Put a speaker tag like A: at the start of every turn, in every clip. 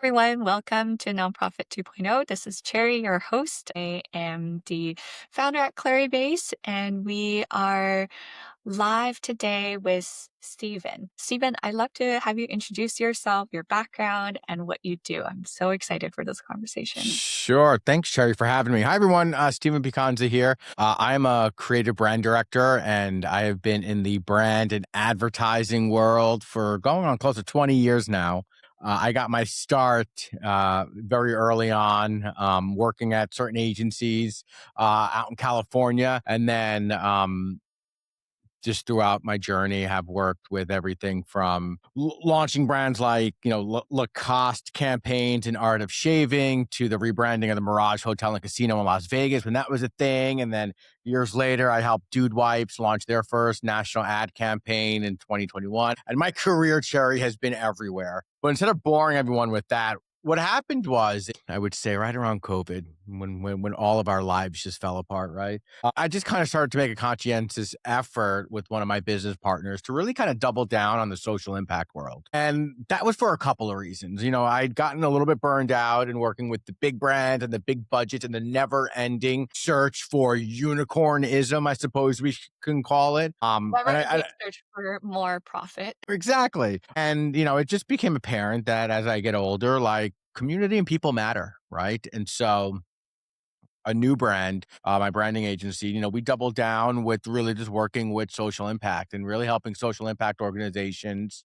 A: everyone. Welcome to Nonprofit 2.0. This is Cherry, your host. I am the founder at Claribase, and we are live today with Stephen. Stephen, I'd love to have you introduce yourself, your background, and what you do. I'm so excited for this conversation.
B: Sure. Thanks, Sherry, for having me. Hi, everyone. Stephen Picanza here. I'm a creative brand director, and I have been in the brand and advertising world for going on close to 20 years now. I got my start very early on working at certain agencies out in California. And then just throughout my journey have worked with everything from launching brands like, Lacoste campaigns in art of shaving to the rebranding of the Mirage Hotel and Casino in Las Vegas when that was a thing. And then years later, I helped Dude Wipes launch their first national ad campaign in 2021. And my career, Cherry, has been everywhere. But instead of boring everyone with that, what happened was, I would say, right around COVID, when all of our lives just fell apart, right? I just kind of started to make a conscientious effort with one of my business partners to really kind of double down on the social impact world. And that was for a couple of reasons. I'd gotten a little bit burned out in working with the big brands and the big budgets and the never ending search for unicornism, I suppose we can call it.
A: Never ending search for more profit.
B: Exactly. And, it just became apparent that as I get older, like community and people matter, right? And so a new brand, my branding agency, we doubled down with really just working with social impact and really helping social impact organizations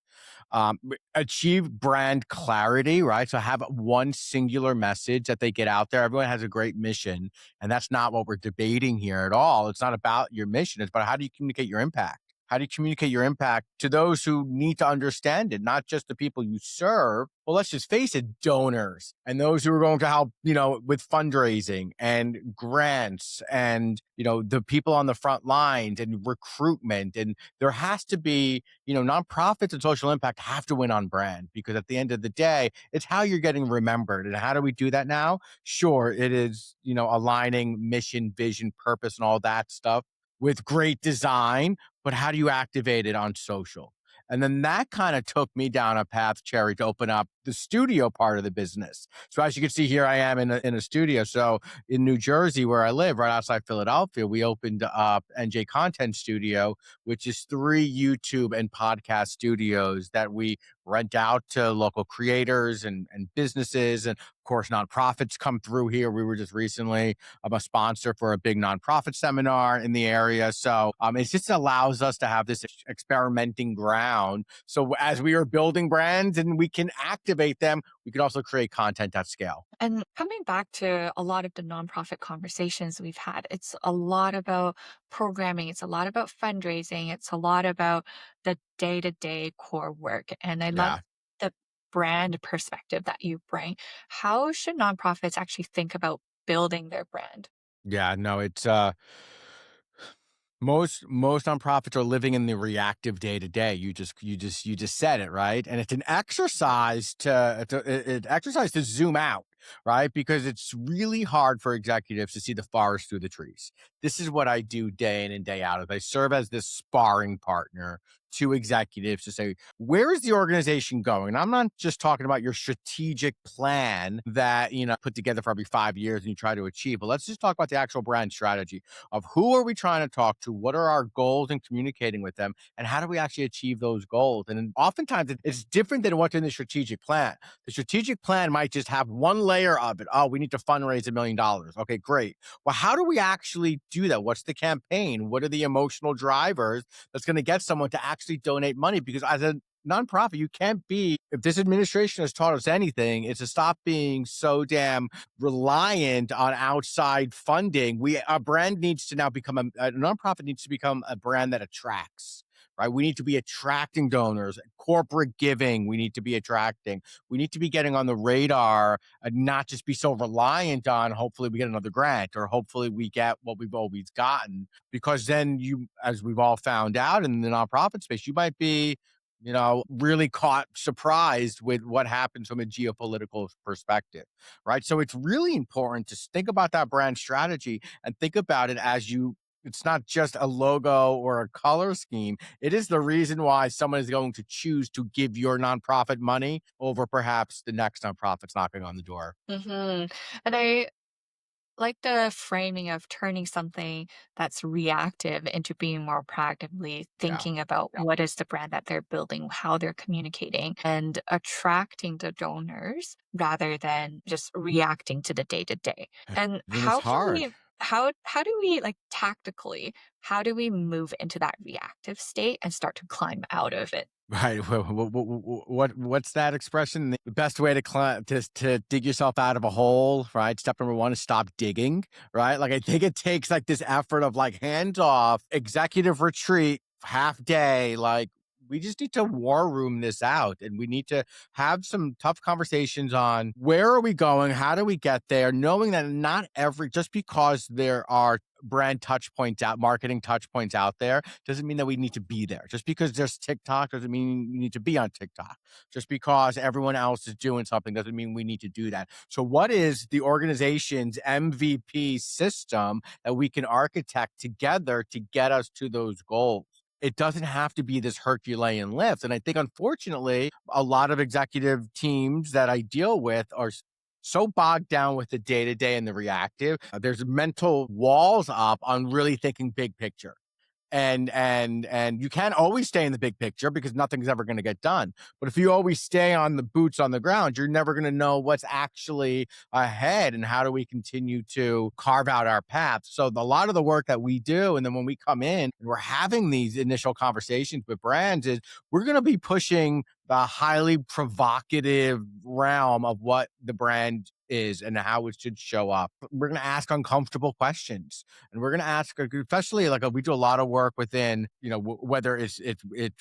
B: achieve brand clarity, right? So have one singular message that they get out there. Everyone has a great mission, and that's not what we're debating here at all. It's not about your mission. It's about how do you communicate your impact? How do you communicate your impact to those who need to understand it, not just the people you serve? Well, let's just face it, donors and those who are going to help, with fundraising and grants and, the people on the front lines and recruitment. And there has to be, nonprofits and social impact have to win on brand because at the end of the day, it's how you're getting remembered. And how do we do that now? Sure, it is, aligning mission, vision, purpose, and all that stuff with great design, but how do you activate it on social? And then that kind of took me down a path, Cherry, to open up the studio part of the business. So as you can see, here I am in a studio. So in New Jersey, where I live, right outside Philadelphia, we opened up NJ Content Studio, which is 3 YouTube and podcast studios that we rent out to local creators and businesses. And of course, nonprofits come through here. We were just recently a sponsor for a big nonprofit seminar in the area. So it just allows us to have this experimenting ground. So as we are building brands and we can activate them, we can also create content at scale.
A: And coming back to a lot of the nonprofit conversations we've had, it's a lot about programming, it's a lot about fundraising, it's a lot about the day to day core work. And I love
B: Yeah.
A: the brand perspective that you bring. How should nonprofits actually think about building their brand?
B: Yeah, no, it's most nonprofits are living in the reactive day to day. You just said it, right, and it's an exercise to exercise to zoom out, right, because it's really hard for executives to see the forest through the trees. This is what I do day in and day out. Is I serve as this sparring partner to executives to say, where is the organization going? And I'm not just talking about your strategic plan that put together for every 5 years and you try to achieve, but let's just talk about the actual brand strategy of who are we trying to talk to, what are our goals in communicating with them, and how do we actually achieve those goals. And oftentimes it's different than what's in the strategic plan. The strategic plan might just have one layer of it. Oh, we need to fundraise $1 million. Okay, great. Well, how do we actually do that? What's the campaign? What are the emotional drivers that's going to get someone to actually donate money? Because as a nonprofit, you can't be, if this administration has taught us anything, it's to stop being so damn reliant on outside funding. Our brand needs to now become a nonprofit needs to become a brand that attracts. Right. We need to be attracting donors, corporate giving. We need to be attracting. We need to be getting on the radar and not just be so reliant on hopefully we get another grant or hopefully we get what we've always gotten. Because then as we've all found out in the nonprofit space, you might be really caught surprised with what happens from a geopolitical perspective, right? So it's really important to think about that brand strategy and think about it as you It's not just a logo or a color scheme. It is the reason why someone is going to choose to give your nonprofit money over perhaps the next nonprofit's knocking on the door.
A: Mhm. And I like the framing of turning something that's reactive into being more proactively
B: Yeah.
A: thinking about what is the brand that they're building, how they're communicating, and attracting the donors rather than just reacting to the day to day. And
B: And it's hard.
A: how do we like tactically, how do we move into that reactive state and start to climb out of it?
B: Right. What's that expression? The best way to to dig yourself out of a hole, right? Step number one is stop digging, right? Like I think it takes like this effort of like hands off, executive retreat, half day. Like we just need to war room this out, and we need to have some tough conversations on where are we going, how do we get there, knowing that not every just because there are brand touch points out, marketing touch points out there doesn't mean that we need to be there. Just because there's TikTok doesn't mean you need to be on TikTok. Just because everyone else is doing something doesn't mean we need to do that. So, what is the organization's MVP system that we can architect together to get us to those goals? It doesn't have to be this Herculean lift. And I think, unfortunately, a lot of executive teams that I deal with are so bogged down with the day to day and the reactive. There's mental walls up on really thinking big picture, and you can't always stay in the big picture because nothing's ever going to get done. But if you always stay on the boots on the ground, you're never going to know what's actually ahead and how do we continue to carve out our path. So a lot of the work that we do, and then when we come in and we're having these initial conversations with brands, is we're going to be pushing the highly provocative realm of what the brand is and how it should show up. We're going to ask uncomfortable questions, and we're going to ask, especially like we do a lot of work within, whether it's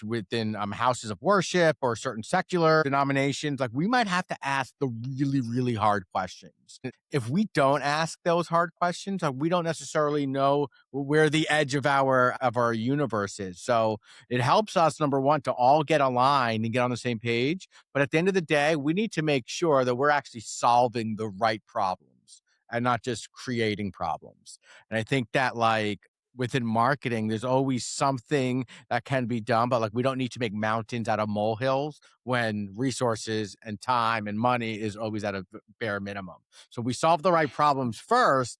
B: within houses of worship or certain secular denominations. Like we might have to ask the really really hard questions. If we don't ask those hard questions, like, we don't necessarily know where the edge of our universe is. So it helps us, number one, to all get aligned and get on the same page. But at the end of the day, we need to make sure that we're actually solving the right problems and not just creating problems. And I think that, like, within marketing, there's always something that can be done, but like we don't need to make mountains out of molehills when resources and time and money is always at a bare minimum. So we solve the right problems first.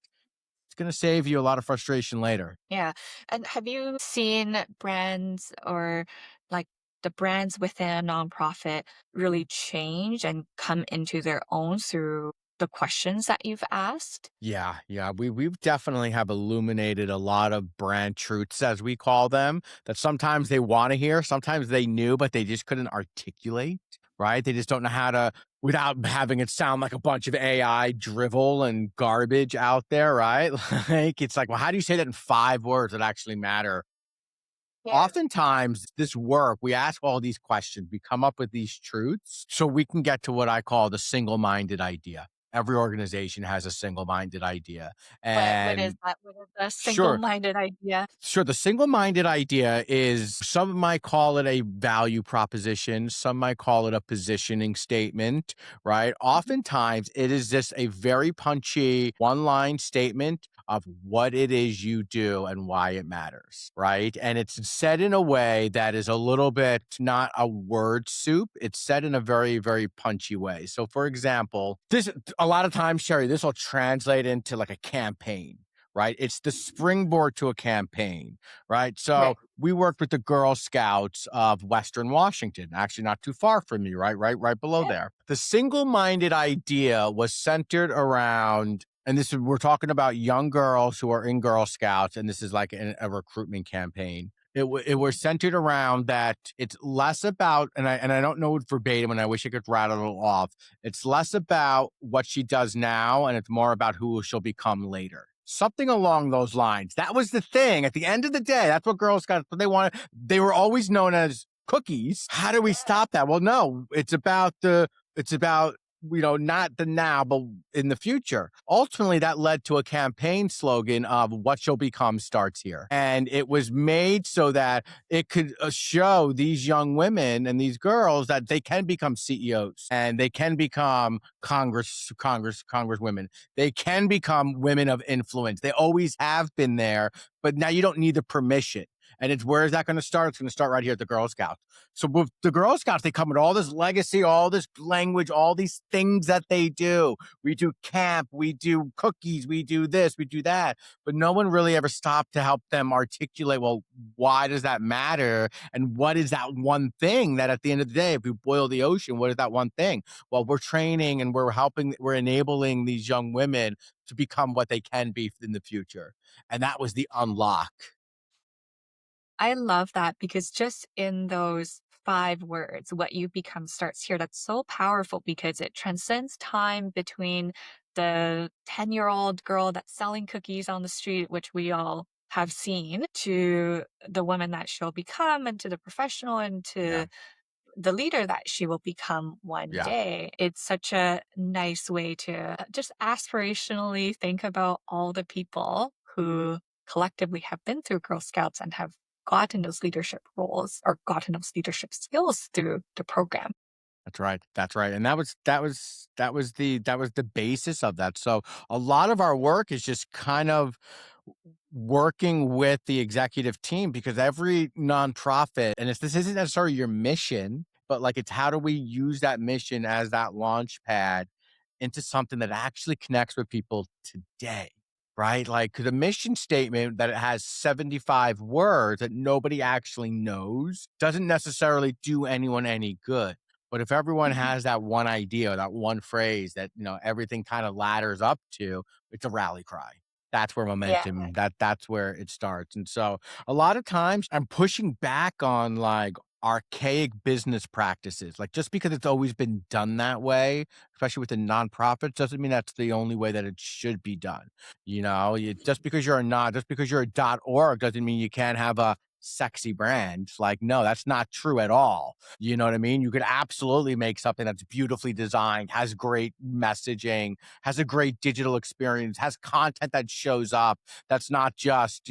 B: It's going to save you a lot of frustration later.
A: Yeah. And have you seen brands or like the brands within a nonprofit really change and come into their own through the questions that you've asked?
B: Yeah, yeah. We've definitely have illuminated a lot of brand truths, as we call them, that sometimes they want to hear, sometimes they knew, but they just couldn't articulate, right? They just don't know how to, without having it sound like a bunch of AI drivel and garbage out there, right? Like it's like, well, how do you say that in 5 words that actually matter?
A: Yeah.
B: Oftentimes, this work, we ask all these questions, we come up with these truths so we can get to what I call the single minded idea. Every organization has a single minded idea.
A: What is
B: And
A: that? What is the
B: sure,
A: single-minded idea?
B: Sure. The single minded idea is some might call it a value proposition, some might call it a positioning statement, right?
A: Mhm.
B: Oftentimes, it is just a very punchy one line statement of what it is you do and why it matters, right? And it's said in a way that is a little bit not a word soup. It's said in a very, very punchy way. So, for example, this a lot of times, Sherry, this will translate into like a campaign, right? It's the springboard to a campaign, right? So
A: Right.
B: we worked with the Girl Scouts of Western Washington, actually not too far from you, right below
A: Yeah.
B: there. The single-minded idea was centered around, and this is, we're talking about young girls who are in Girl Scouts, and this is like a recruitment campaign. It was centered around that it's less about, and I don't know it verbatim, and I wish I could rattle it off. It's less about what she does now, and it's more about who she'll become later. Something along those lines. That was the thing. At the end of the day, that's what Girl Scouts, what they wanted. They were always known as cookies. How do we
A: Yeah.
B: stop that? Well, no, it's about not the now, but in the future. Ultimately, that led to a campaign slogan of "What shall become starts here," and it was made so that it could show these young women and these girls that they can become CEOs and they can become Congresswomen. They can become women of influence. They always have been there, but now you don't need the permission. And it's where is that going to start? It's going to start right here at the Girl Scouts. So with the Girl Scouts, they come with all this legacy, all this language, all these things that they do. We do camp, we do cookies, we do this, we do that. But no one really ever stopped to help them articulate, well, why does that matter? And what is that one thing that at the end of the day, if we boil the ocean, what is that one thing? Well, we're training and we're enabling these young women to become what they can be in the future. And that was the unlock.
A: I love that because just in those 5 words, "What you become starts here," that's so powerful because it transcends time between the 10-year-old girl that's selling cookies on the street, which we all have seen, to the woman that she'll become, and to the professional, and
B: Yeah.
A: to the leader that she will become one
B: Yeah.
A: day. It's such a nice way to just aspirationally think about all the people who collectively have been through Girl Scouts and have gotten those leadership roles or gotten those leadership skills through the program.
B: That's right. That's right. And that was the basis of that. So a lot of our work is just kind of working with the executive team because every nonprofit, and this isn't necessarily your mission, but like it's how do we use that mission as that launch pad into something that actually connects with people today, right? Like the mission statement that it has 75 words that nobody actually knows doesn't necessarily do anyone any good. But if everyone
A: Mhm.
B: has that one idea, that one phrase that, everything kind of ladders up to, it's a rally cry. That's where
A: Yeah.
B: momentum, that's where it starts. And so a lot of times I'm pushing back on like archaic business practices. Like just because it's always been done that way, especially with the nonprofits, doesn't mean that's the only way that it should be done. Just because you're a not, just because you're a .org doesn't mean you can't have a sexy brand. Like, no, that's not true at all. You know what I mean? You could absolutely make something that's beautifully designed, has great messaging, has a great digital experience, has content that shows up. That's not just,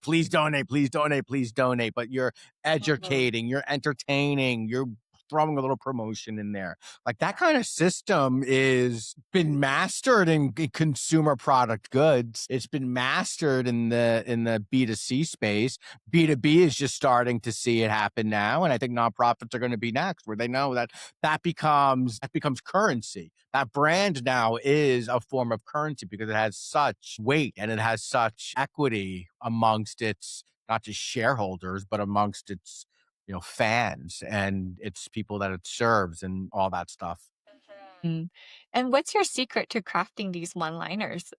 B: please donate, please donate, please donate, but you're
A: Mhm.
B: educating, you're entertaining, you're throwing a little promotion in there. Like that kind of system is been mastered in consumer product goods. It's been mastered in the B2C space. B2B is just starting to see it happen now. And I think nonprofits are going to be next where they know that becomes currency. That brand now is a form of currency because it has such weight and it has such equity amongst its not just shareholders, but amongst its fans and its people that it serves and all that stuff.
A: Mm. And what's your secret to crafting these one-liners?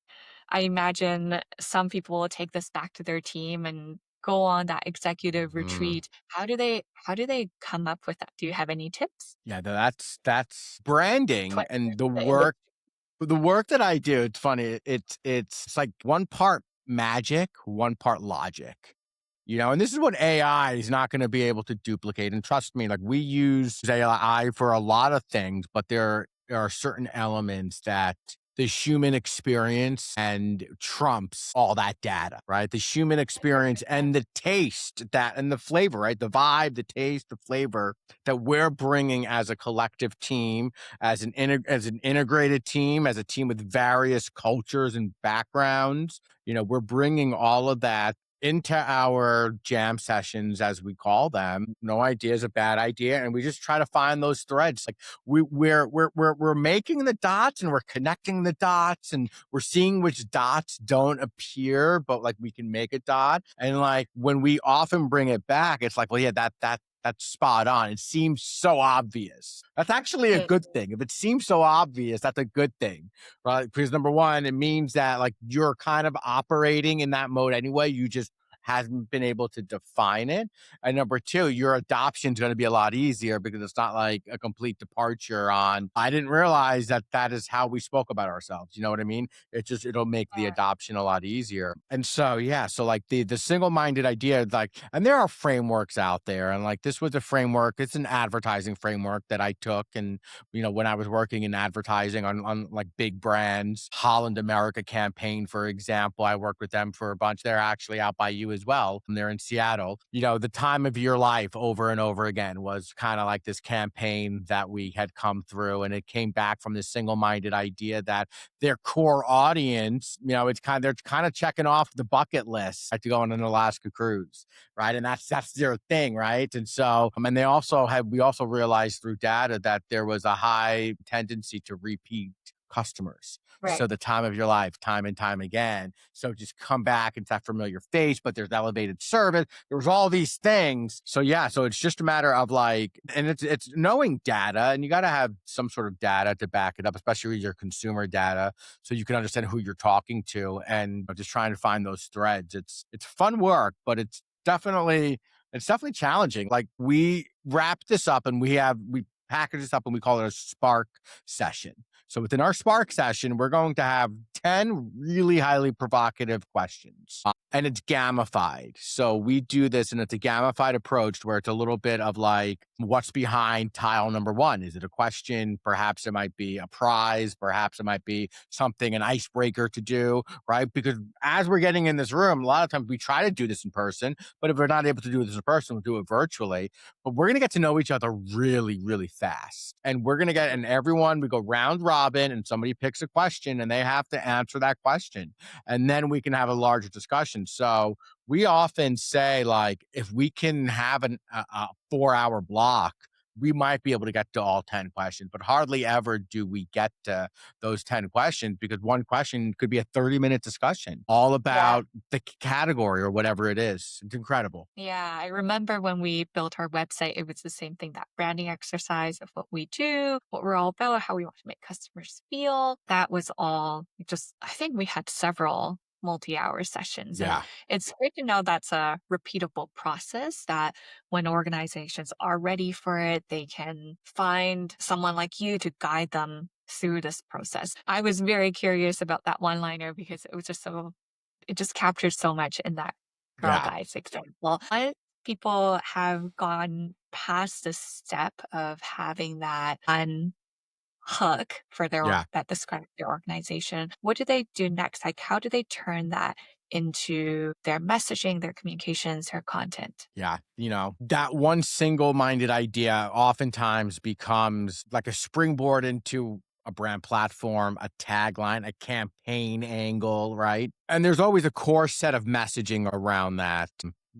A: I imagine some people will take this back to their team and go on that executive
B: Mm.
A: retreat. How do they come up with that? Do you have any tips?
B: Yeah, that's branding and
A: 20
B: the
A: in the
B: work that I do. It's funny. It's like one part magic, one part logic. And this is what AI is not going to be able to duplicate. And trust me, like we use AI for a lot of things, but there are certain elements that the human experience and trumps all that data, right? The human experience and the taste that and the flavor, right? The vibe, the taste, the flavor that we're bringing as a collective team, as an integrated team, as a team with various cultures and backgrounds. We're bringing all of that into our jam sessions, as we call them. No idea is a bad idea, and we just try to find those threads. Like we're making the dots and we're connecting the dots and we're seeing which dots don't appear, but like we can make a dot. And like when we often bring it back, it's like, well, yeah, that's spot on. It seems so obvious. That's actually a
A: Mm.
B: good thing. If it seems so obvious, that's a good thing, right? Because number one, it means that like you're kind of operating in that mode anyway. You just hasn't been able to define it. And number two, your adoption is going to be a lot easier because it's not like a complete departure on, I didn't realize that that is how we spoke about ourselves. You know what I mean? It'll make the adoption a lot easier. And so, yeah, so like the single minded idea, like, and there are frameworks out there. And like this was a framework, it's an advertising framework that I took. And, when I was working in advertising on like big brands, Holland America campaign, for example, I worked with them for a bunch. They're actually out by you as well. And they're in Seattle. The time of your life over and over again was kind of like this campaign that we had come through. And it came back from this single minded idea that their core audience, they're kind of checking off the bucket list like to go on an Alaska cruise, right? And that's their thing, right? And so, and we also realized through data that there was a high tendency to repeat customers.
A: Right.
B: So the time of your life, time and time again. So just come back. It's that familiar face, but there's elevated service. There's all these things. So yeah, so it's just a matter of like, and it's knowing data, and you got to have some sort of data to back it up, especially your consumer data, so you can understand who you're talking to, and just trying to find those threads. It's fun work, but it's definitely challenging. Like we wrap this up and we package this up and we call it a Spark session. So within our Spark session, we're going to have 10 really highly provocative questions. And it's gamified. So we do this and it's a gamified approach where it's a little bit of like, what's behind tile number one? Is it a question? Perhaps it might be a prize. Perhaps it might be something, an icebreaker to do, right? Because as we're getting in this room, a lot of times we try to do this in person, but if we're not able to do this in person, we'll do it virtually. But we're going to get to know each other really, really fast. And and everyone, we go round robin and somebody picks a question and they have to answer that question. And then we can have a larger discussion. So we often say, like, if we can have a 4 hour block, we might be able to get to all 10 questions, but hardly ever do we get to those 10 questions because one question could be a 30-minute discussion all
A: Yeah.
B: about the category or whatever it is. It's incredible.
A: Yeah, I remember when we built our website, it was the same thing, that branding exercise of what we do, what we're all about, how we want to make customers feel. That was all just, I think we had several multi-hour sessions. And
B: Yeah.
A: it's great to know that's a repeatable process, that when organizations are ready for it, they can find someone like you to guide them through this process. I was very curious about that one liner because it just captures so much in that Girl
B: Yeah.
A: Guides example. Once people have gone past the step of having that hook for
B: Yeah.
A: that describes their organization, what do they do next? Like, how do they turn that into their messaging, their communications, their content?
B: Yeah. That one single minded idea oftentimes becomes like a springboard into a brand platform, a tagline, a campaign angle, right? And there's always a core set of messaging around that.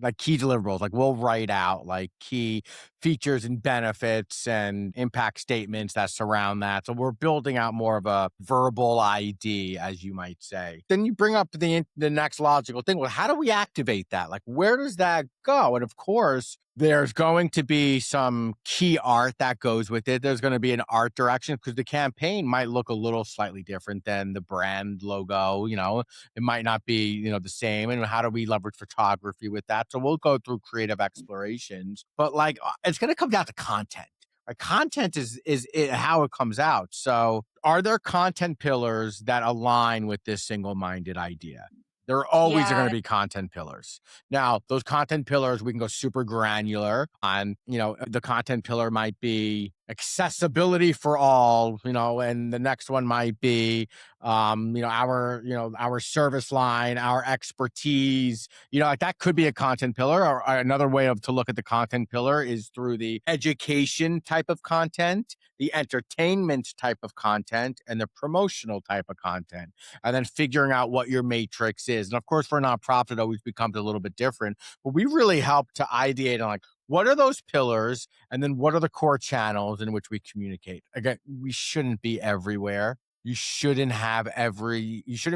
B: Like key deliverables, like we'll write out like key features and benefits and impact statements that surround that. So we're building out more of a verbal ID, as you might say. Then you bring up the next logical thing. Well, how do we activate that? Like, where does that go? And of course, there's going to be some key art that goes with it. There's going to be an art direction because the campaign might look a little slightly different than the brand logo. It might not be, the same. And how do we leverage photography with that? So we'll go through creative explorations, but like it's going to come down to content. Like content is how it comes out. So are there content pillars that align with this single-minded idea? There always are going to
A: Yeah.
B: be content pillars. Now, those content pillars, we can go super granular on, the content pillar might be accessibility for all, and the next one might be, our service line, our expertise, like that could be a content pillar. Or another way to look at the content pillar is through the education type of content, the entertainment type of content, and the promotional type of content, and then figuring out what your matrix is. And of course, for a nonprofit, it always becomes a little bit different, but we really help to ideate on like, what are those pillars? And then what are the core channels in which we communicate? Again, we shouldn't be everywhere. You shouldn't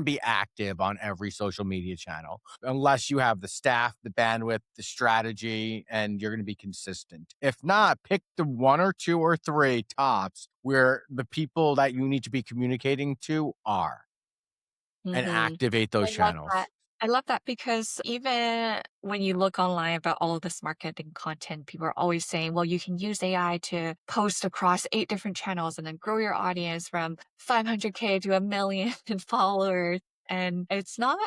B: be active on every social media channel unless you have the staff, the bandwidth, the strategy, and you're going to be consistent. If not, pick the one or two or three tops where the people that you need to be communicating to are and
A: Mhm.
B: activate those
A: I love that.
B: channels.
A: I love that because even when you look online about all of this marketing content, people are always saying, well, you can use AI to post across 8 different channels and then grow your audience from 500K to a million followers. And it's not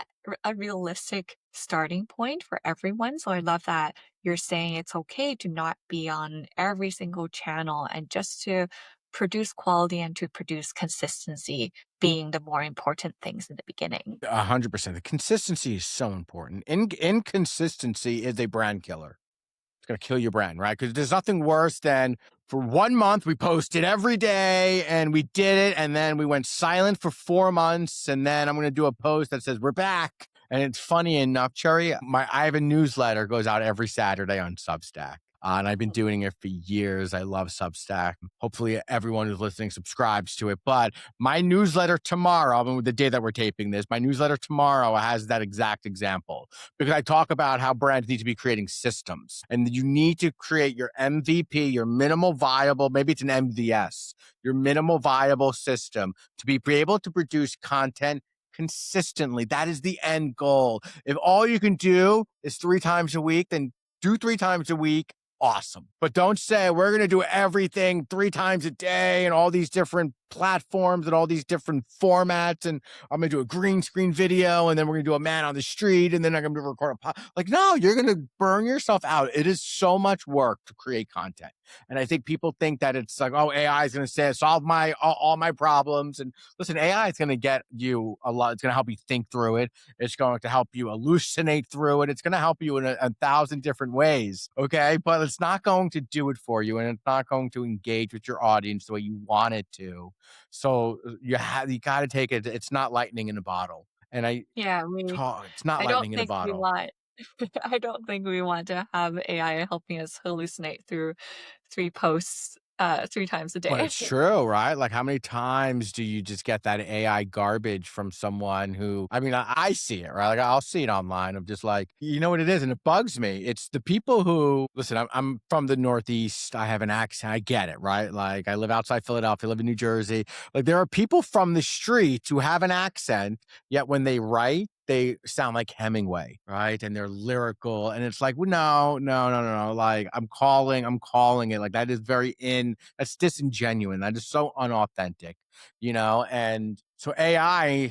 A: a realistic starting point for everyone. So I love that you're saying it's okay to not be on every single channel and just to produce quality and to produce consistency being the more important things in the beginning.
B: 100%. The consistency is so important. Inconsistency is a brand killer. It's gonna kill your brand, right? Because there's nothing worse than for 1 month, we posted every day and we did it, and then we went silent for 4 months, and then I'm gonna do a post that says, "We're back." And it's funny enough, Cherry, I have a newsletter, goes out every Saturday on Substack, and I've been doing it for years. I love Substack. Hopefully, everyone who's listening subscribes to it, but my newsletter tomorrow, I mean, the day that we're taping this, my newsletter tomorrow has that exact example because I talk about how brands need to be creating systems and you need to create your MVP, your minimal viable, maybe it's an MVS, your minimal viable system to be able to produce content consistently. That is the end goal. If all you can do is 3 times a week, then do 3 times a week. Awesome. But don't say we're going to do everything 3 times a day and all these different platforms and all these different formats. And I'm going to do a green screen video and then we're going to do a man on the street and then I'm going to record like, no, you're going to burn yourself out. It is so much work to create content. And I think people think that it's like, oh, AI is going to say, solve all my problems. And listen, AI is going to get you a lot. It's going to help you think through it. It's going to help you hallucinate through it. It's going to help you in a thousand different ways. Okay. But it's not going to do it for you. And it's not going to engage with your audience the way you want it to. So you got to take it. It's not lightning in a bottle. And
A: Yeah, we
B: it's not
A: I don't
B: lightning in a
A: think we
B: bottle.
A: want I don't think we want to have AI helping us hallucinate through 3 posts, 3 times a
B: But
A: day.
B: it's true, right? Like, how many times do you just get that AI garbage from someone who, I mean, I see it, right? Like, I'll see it online of just like, you know what it is? And it bugs me. It's the people who, listen, I'm from the Northeast. I have an accent. I get it, right? Like, I live outside Philadelphia, I live in New Jersey. Like, there are people from the streets who have an accent, yet when they write, they sound like Hemingway, right? And they're lyrical. And it's like, well, no, no, no, no, no. Like, I'm calling it. Like, that is that's disingenuous. That is so unauthentic, you know? And so I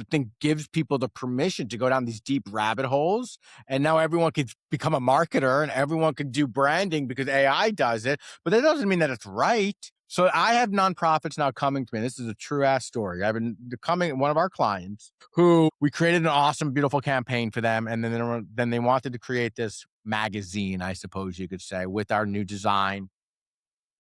B: think, gives people the permission to go down these deep rabbit holes. And now everyone can become a marketer and everyone can do branding because AI does it. But that doesn't mean that it's right. So I have nonprofits now coming to me. This is a true ass story. I've been coming one of our clients who we created an awesome, beautiful campaign for them, and then they wanted to create this magazine, I suppose you could say, with our new design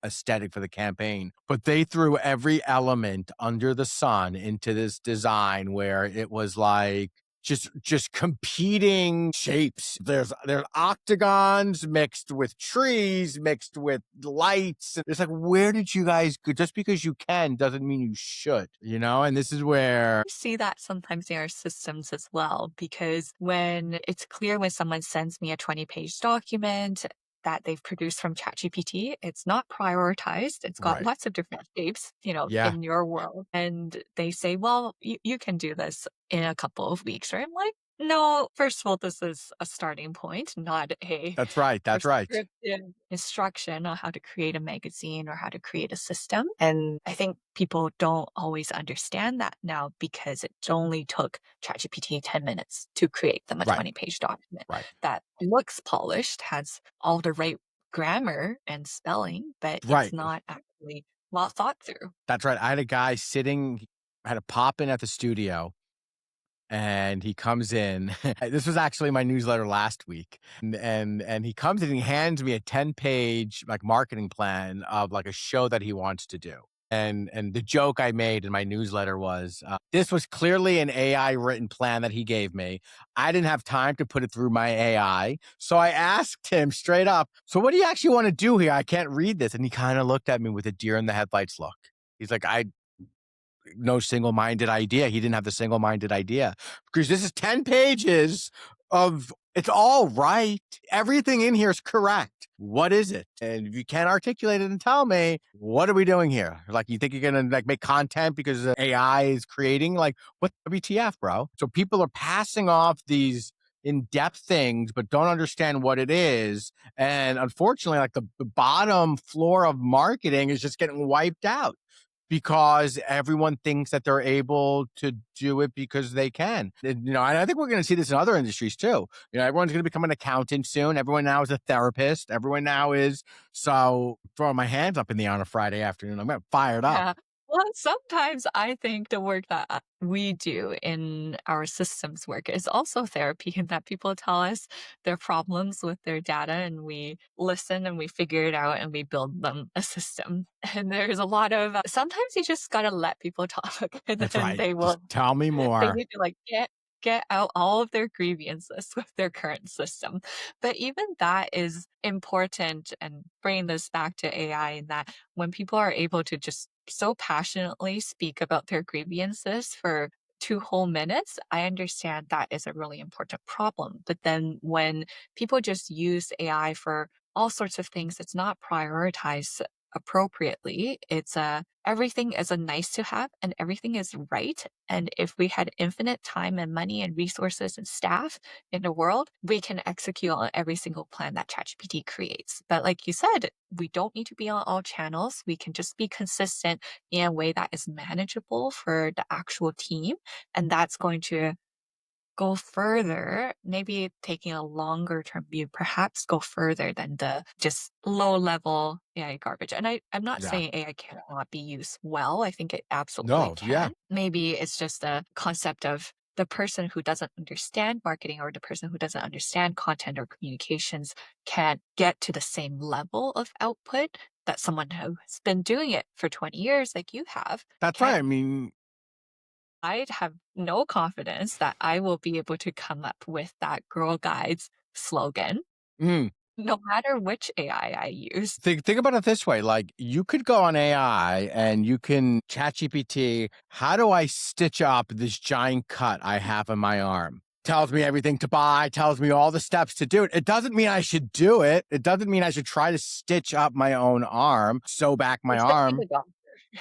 B: aesthetic for the campaign. But they threw every element under the sun into this design where it was like just competing shapes. There's octagons mixed with trees, mixed with lights. It's like, where did you guys go? Just because you can doesn't mean you should, you know? And this is where
A: See that sometimes in our systems as well, because when it's clear when someone sends me a 20-page document that they've produced from ChatGPT, it's not prioritized. It's got
B: right.
A: lots of different shapes,
B: Yeah,
A: in your world. And they say, well, you can do this in a couple of weeks. Or I'm like, no, first of all, this is a starting point, not a
B: that's right. That's right.
A: prescriptive instruction on how to create a magazine or how to create a system. And I think people don't always understand that now because it only took ChatGPT 10 minutes to create them a
B: Right.
A: 20-page document
B: Right.
A: that looks polished, has all the right grammar and spelling, but it's
B: Right.
A: not actually well thought through.
B: That's right. I had a guy I had a pop in at the studio and he comes in. This was actually my newsletter last week. And he comes in and he hands me a 10-page like marketing plan of like a show that he wants to do. And the joke I made in my newsletter was this was clearly an AI written plan that he gave me. I didn't have time to put it through my AI. So I asked him straight up, so what do you actually want to do here? I can't read this. And he kind of looked at me with a deer in the headlights look. He's like, no single-minded idea. He didn't have the single-minded idea because this is 10 pages of it's all right. Everything in here is correct. What is it? And if you can't articulate it and tell me, what are we doing here? Like, you think you're gonna like make content because AI is creating like what WTF, bro? So people are passing off these in-depth things but don't understand what it is. And unfortunately, like the bottom floor of marketing is just getting wiped out because everyone thinks that they're able to do it because they can. And, and I think we're going to see this in other industries too. Everyone's going to become an accountant soon. Everyone now is a therapist. Everyone now is. So throwing my hands up in the air on a Friday afternoon, I'm fired up.
A: Yeah. Well, sometimes I think the work that we do in our systems work is also therapy, and that people tell us their problems with their data, and we listen and we figure it out and we build them a system. And there's a lot of sometimes you just gotta let people talk, and
B: That's
A: then
B: right. Just tell me
A: they
B: more.
A: need to like get out all of their grievances with their current system. But even that is important, and bringing this back to AI, in that when people are able to just so passionately speak about their grievances for 2 whole minutes, I understand that is a really important problem. But then when people just use AI for all sorts of things, it's not prioritized appropriately. It's everything is a nice to have and everything is right. And if we had infinite time and money and resources and staff in the world, we can execute on every single plan that ChatGPT creates. But like you said, we don't need to be on all channels. We can just be consistent in a way that is manageable for the actual team. And that's going to go further, maybe taking a longer term view, perhaps go further than the just low level AI garbage. And I'm not
B: Yeah.
A: saying AI cannot be used well. I think it absolutely
B: No. Yeah.
A: can. Maybe it's just a concept of the person who doesn't understand marketing, or the person who doesn't understand content or communications, can't get to the same level of output that someone who's been doing it for 20 years, like you have,
B: That's right.
A: can.
B: I mean,
A: I'd have no confidence that I will be able to come up with that Girl Guides slogan,
B: mm,
A: no matter which AI I use.
B: think about it this way. Like, you could go on AI and you can chat GPT, how do I stitch up this giant cut I have on my arm? Tells me everything to buy, tells me all the steps to do it. It doesn't mean I should do it. It doesn't mean I should try to stitch up my own arm, sew back my
A: Except be
B: arm.
A: the doctor,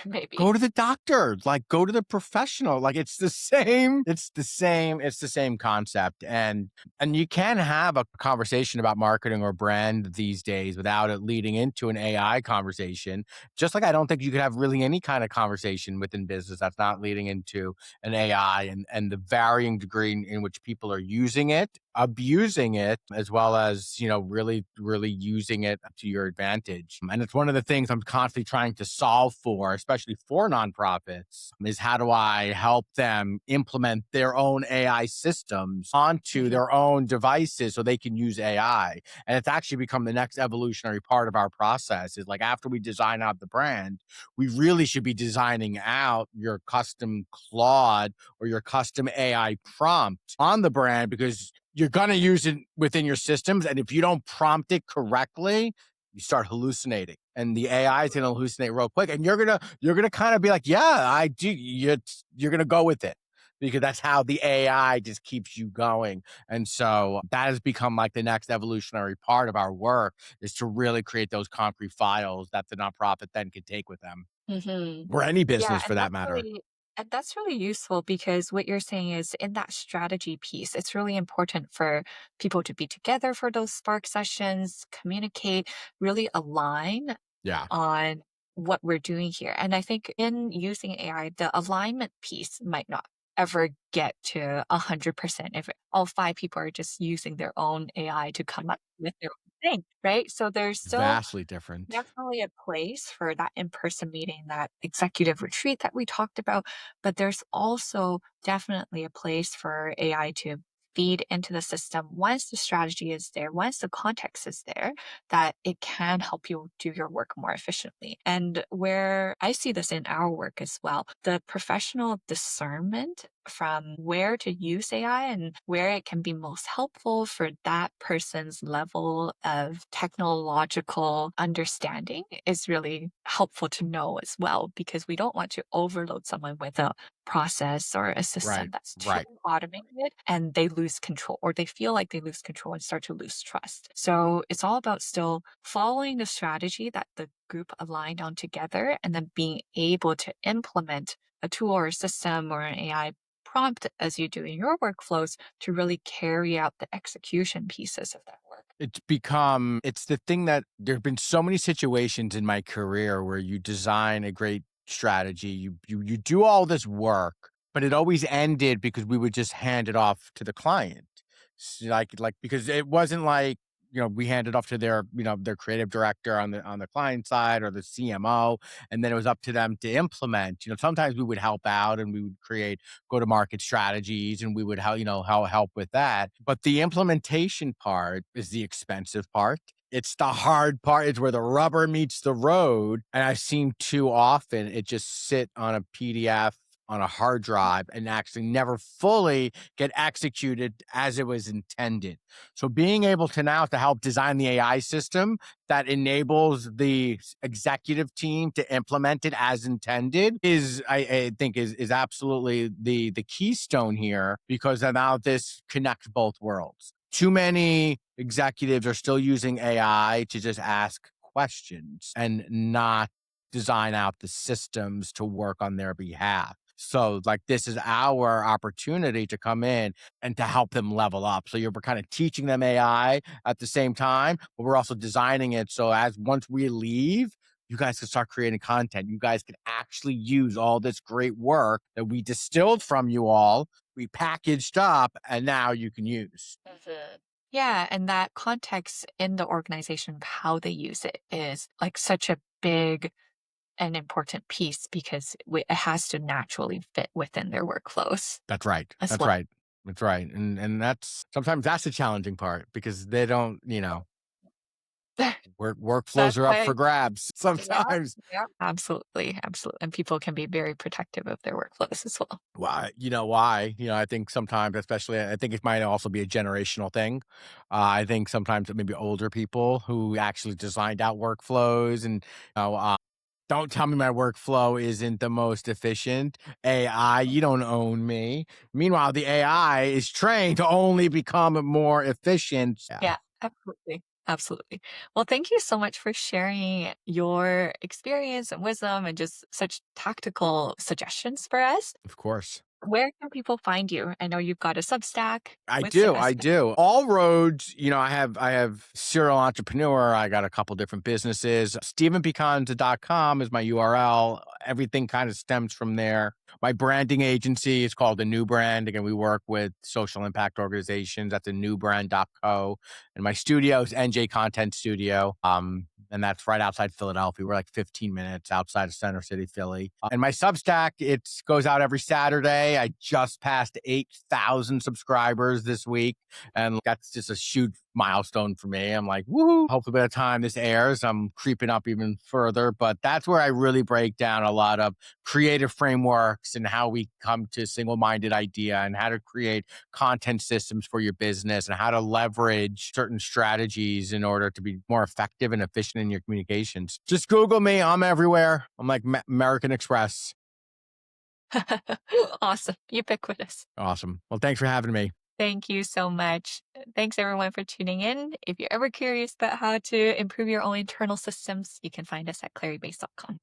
A: maybe.
B: Go to the doctor, like, go to the professional. Like, it's the same, it's the same concept. And you can have a conversation about marketing or brand these days without it leading into an AI conversation. Just like I don't think you could have really any kind of conversation within business that's not leading into an AI, and the varying degree in which people are using it, abusing it, as well as, really, really using it to your advantage. And it's one of the things I'm constantly trying to solve for, especially for nonprofits, is how do I help them implement their own AI systems onto
A: Mhm,
B: their own devices so they can use AI. And it's actually become the next evolutionary part of our process, is like, after we design out the brand, we really should be designing out your custom Claude or your custom AI prompt on the brand, because you're going to use it within your systems. And if you don't prompt it correctly, you start hallucinating, and the AI is going to hallucinate real quick. And you're going to kind of be like, yeah, I do. You're going to go with it because that's how the AI just keeps you going. And so that has become like the next evolutionary part of our work, is to really create those concrete files that the nonprofit then can take with them,
A: mhm.
B: or any
A: Yeah,
B: business for that matter.
A: and that's really useful, because what you're saying is, in that strategy piece, it's really important for people to be together for those spark sessions, communicate, really align
B: Yeah.
A: on what we're doing here. And I think in using AI, the alignment piece might not ever get to 100% if all five people are just using their own AI to come up with their own thing, right? So there's still
B: Vastly different.
A: definitely a place for that in-person meeting, that executive retreat that we talked about, but there's also definitely a place for AI to feed into the system once the strategy is there, once the context is there, that it can help you do your work more efficiently. And where I see this in our work as well, the professional discernment from where to use AI and where it can be most helpful for that person's level of technological understanding is really helpful to know as well, because we don't want to overload someone with a process or a system
B: Right.
A: that's too
B: Right.
A: automated and they lose control or they feel like they lose control and start to lose trust. So it's all about still following the strategy that the group aligned on together and then being able to implement a tool or a system or an AI prompt as you do in your workflows to really carry out the execution pieces of that work.
B: It's the thing that there have been so many situations in my career where you design a great strategy, you do all this work, but it always ended because we would just hand it off to the client. Because it wasn't like, we handed off to their creative director on the client side or the CMO, and then it was up to them to implement. Sometimes we would help out and we would create go to market strategies and we would help with that. But the implementation part is the expensive part. It's the hard part. It's where the rubber meets the road. And I've seen too often it just sit on a PDF on a hard drive and actually never fully get executed as it was intended. So being able to now to help design the AI system that enables the executive team to implement it as intended I think is absolutely the keystone here, because now this connects both worlds. Too many executives are still using AI to just ask questions and not design out the systems to work on their behalf. So, like, this is our opportunity to come in and to help them level up. So, we're kind of teaching them AI at the same time, but we're also designing it so as once we leave, you guys can start creating content. You guys can actually use all this great work that we distilled from you all, we packaged up, and now you can use.
A: Mhm. Yeah, and that context in the organization of how they use it is like such a big and important piece because it has to naturally fit within their workflows
B: That's right.
A: as
B: That's
A: well.
B: right. That's right. And that's sometimes that's the challenging part because they don't, workflows
A: That's
B: are up
A: why
B: for grabs
A: yeah,
B: sometimes.
A: yeah, absolutely, absolutely, and people can be very protective of their workflows as well.
B: Why? You know why? I think sometimes, especially, I think it might also be a generational thing. I think sometimes it may be older people who actually designed out workflows and, don't tell me my workflow isn't the most efficient. AI, you don't own me. Meanwhile, the AI is trained to only become more efficient. Yeah,
A: Yeah, absolutely, absolutely. Well, thank you so much for sharing your experience and wisdom and just such tactical suggestions for us.
B: of course.
A: Where can people find you? I know you've got a Substack
B: I
A: with
B: do, I
A: suggestions.
B: do. All roads, I have serial entrepreneur, I got a couple different businesses. StephenPicanza.com is my URL. Everything kind of stems from there. My branding agency is called The New Brand. Again, we work with social impact organizations. That's a newbrand.co. And my studio is NJ Content Studio. And that's right outside Philadelphia. We're like 15 minutes outside of Center City, Philly. And my Substack, it goes out every Saturday. I just passed 8,000 subscribers this week, and that's just a huge milestone for me. I'm like, woohoo! Hopefully, by the time this airs, I'm creeping up even further. But that's where I really break down a lot of creative frameworks and how we come to single-minded idea and how to create content systems for your business and how to leverage certain strategies in order to be more effective and efficient in your communications. Just Google me. I'm everywhere. I'm like American Express.
A: Awesome, ubiquitous.
B: Awesome. Well, thanks for having me.
A: Thank you so much. Thanks everyone for tuning in. If you're ever curious about how to improve your own internal systems, you can find us at clarybase.com.